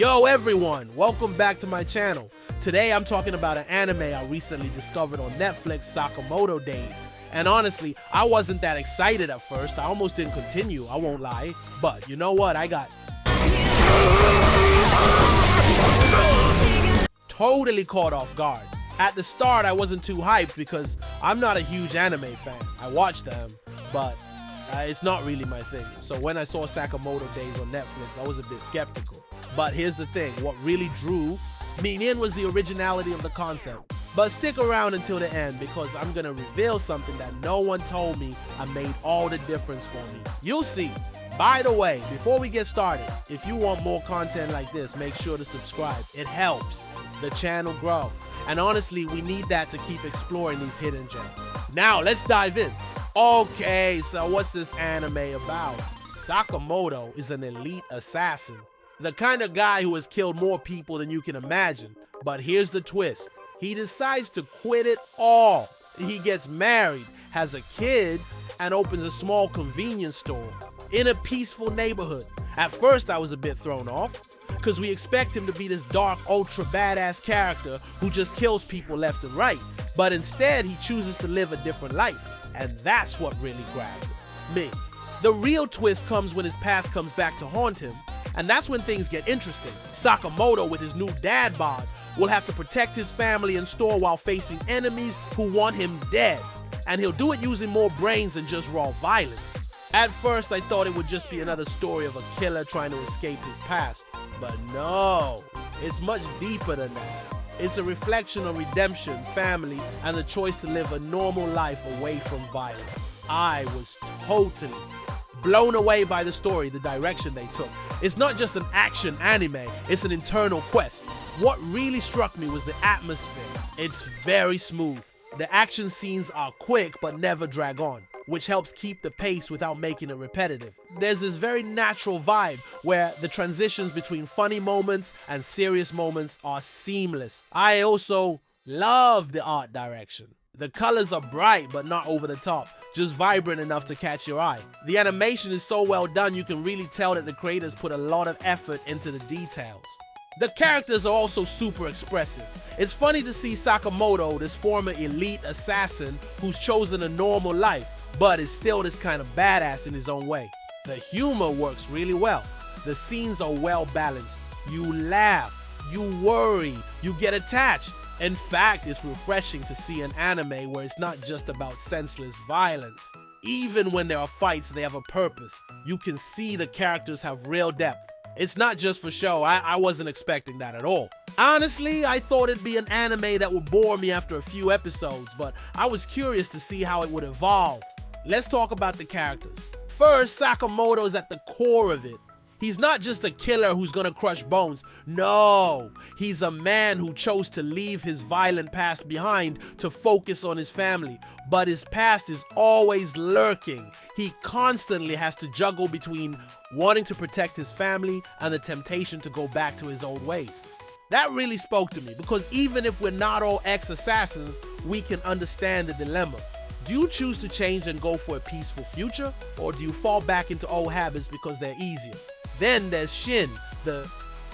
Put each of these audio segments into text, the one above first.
Yo everyone, welcome back to my channel. Today I'm talking about an anime I recently discovered on Netflix, Sakamoto Days. And honestly, I wasn't that excited at first. I almost didn't continue, I won't lie. But you know what, I got totally caught off guard. At the start, I wasn't too hyped because I'm not a huge anime fan. I watch them, but it's not really my thing. So when I saw Sakamoto Days on Netflix, I was a bit skeptical. But here's the thing, what really drew me in was the originality of the concept. But stick around until the end because I'm gonna reveal something that no one told me and made all the difference for me. You'll see. By the way, before we get started, if you want more content like this, make sure to subscribe. It helps the channel grow. And honestly, we need that to keep exploring these hidden gems. Now, let's dive in. Okay, so what's this anime about? Sakamoto is an elite assassin. The kind of guy who has killed more people than you can imagine. But here's the twist. He decides to quit it all. He gets married, has a kid, and opens a small convenience store in a peaceful neighborhood. At first, I was a bit thrown off, because we expect him to be this dark, ultra badass character who just kills people left and right. But instead, he chooses to live a different life. And that's what really grabbed me. The real twist comes when his past comes back to haunt him. And that's when things get interesting. Sakamoto, with his new dad bod, will have to protect his family and store while facing enemies who want him dead. And he'll do it using more brains than just raw violence. At first, I thought it would just be another story of a killer trying to escape his past. But no, it's much deeper than that. It's a reflection on redemption, family, and the choice to live a normal life away from violence. I was totally blown away by the story, the direction they took. It's not just an action anime, it's an internal quest. What really struck me was the atmosphere. It's very smooth. The action scenes are quick but never drag on, which helps keep the pace without making it repetitive. There's this very natural vibe where the transitions between funny moments and serious moments are seamless. I also love the art direction. The colors are bright but not over the top, just vibrant enough to catch your eye. The animation is so well done you can really tell that the creators put a lot of effort into the details. The characters are also super expressive. It's funny to see Sakamoto, this former elite assassin who's chosen a normal life, but is still this kind of badass in his own way. The humor works really well. The scenes are well balanced. You laugh, you worry, you get attached. In fact, it's refreshing to see an anime where it's not just about senseless violence. Even when there are fights, they have a purpose. You can see the characters have real depth. It's not just for show. I wasn't expecting that at all. Honestly, I thought it'd be an anime that would bore me after a few episodes, but I was curious to see how it would evolve. Let's talk about the characters. First, Sakamoto is at the core of it. He's not just a killer who's gonna crush bones. No, he's a man who chose to leave his violent past behind to focus on his family. But his past is always lurking. He constantly has to juggle between wanting to protect his family and the temptation to go back to his old ways. That really spoke to me because even if we're not all ex-assassins, we can understand the dilemma. Do you choose to change and go for a peaceful future? Or do you fall back into old habits because they're easier? Then there's Shin, the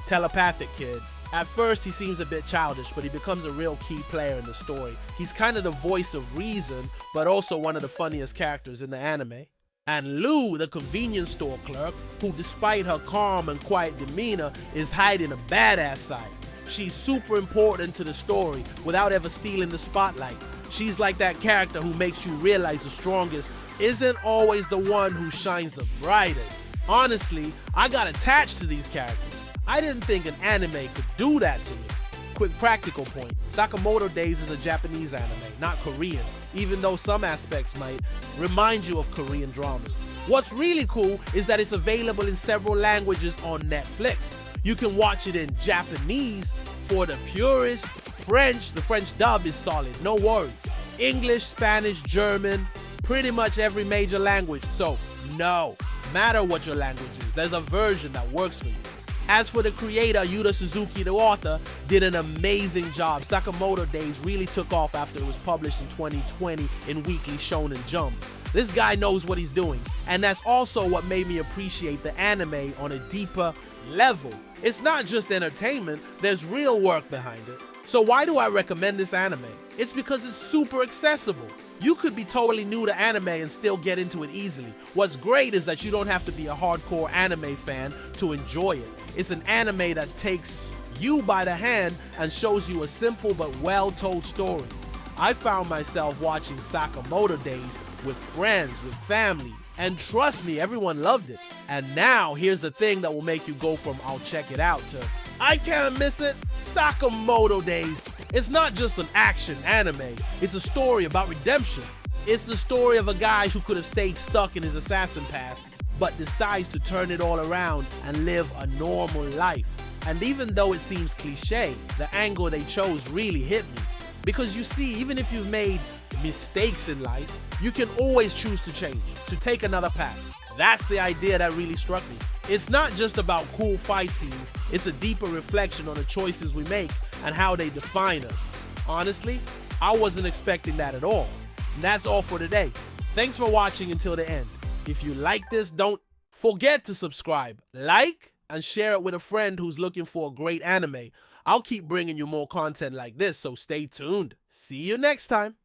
telepathic kid. At first he seems a bit childish, but he becomes a real key player in the story. He's kind of the voice of reason, but also one of the funniest characters in the anime. And Lou, the convenience store clerk, who despite her calm and quiet demeanor is hiding a badass side. She's super important to the story without ever stealing the spotlight. She's like that character who makes you realize the strongest isn't always the one who shines the brightest. Honestly, I got attached to these characters. I didn't think an anime could do that to me. Quick practical point, Sakamoto Days is a Japanese anime, not Korean, even though some aspects might remind you of Korean dramas. What's really cool is that it's available in several languages on Netflix. You can watch it in Japanese for the purists, French, the French dub is solid, no worries. English, Spanish, German, pretty much every major language, so no matter what your language is, there's a version that works for you. As for the creator, Yuta Suzuki, the author, did an amazing job. Sakamoto Days really took off after it was published in 2020 in Weekly Shonen Jump. This guy knows what he's doing, and that's also what made me appreciate the anime on a deeper level. It's not just entertainment, there's real work behind it. So why do I recommend this anime? It's because it's super accessible. You could be totally new to anime and still get into it easily. What's great is that you don't have to be a hardcore anime fan to enjoy it. It's an anime that takes you by the hand and shows you a simple but well-told story. I found myself watching Sakamoto Days with friends, with family, and trust me, everyone loved it. And now, here's the thing that will make you go from "I'll check it out" to "I can't miss it." Sakamoto Days. It's not just an action anime, it's a story about redemption. It's the story of a guy who could have stayed stuck in his assassin past, but decides to turn it all around and live a normal life. And even though it seems cliche, the angle they chose really hit me. Because you see, even if you've made mistakes in life, you can always choose to change, to take another path. That's the idea that really struck me. It's not just about cool fight scenes, it's a deeper reflection on the choices we make and how they define us. Honestly, I wasn't expecting that at all. And that's all for today. Thanks for watching until the end. If you like this, don't forget to subscribe, like, and share it with a friend who's looking for a great anime. I'll keep bringing you more content like this, so stay tuned. See you next time.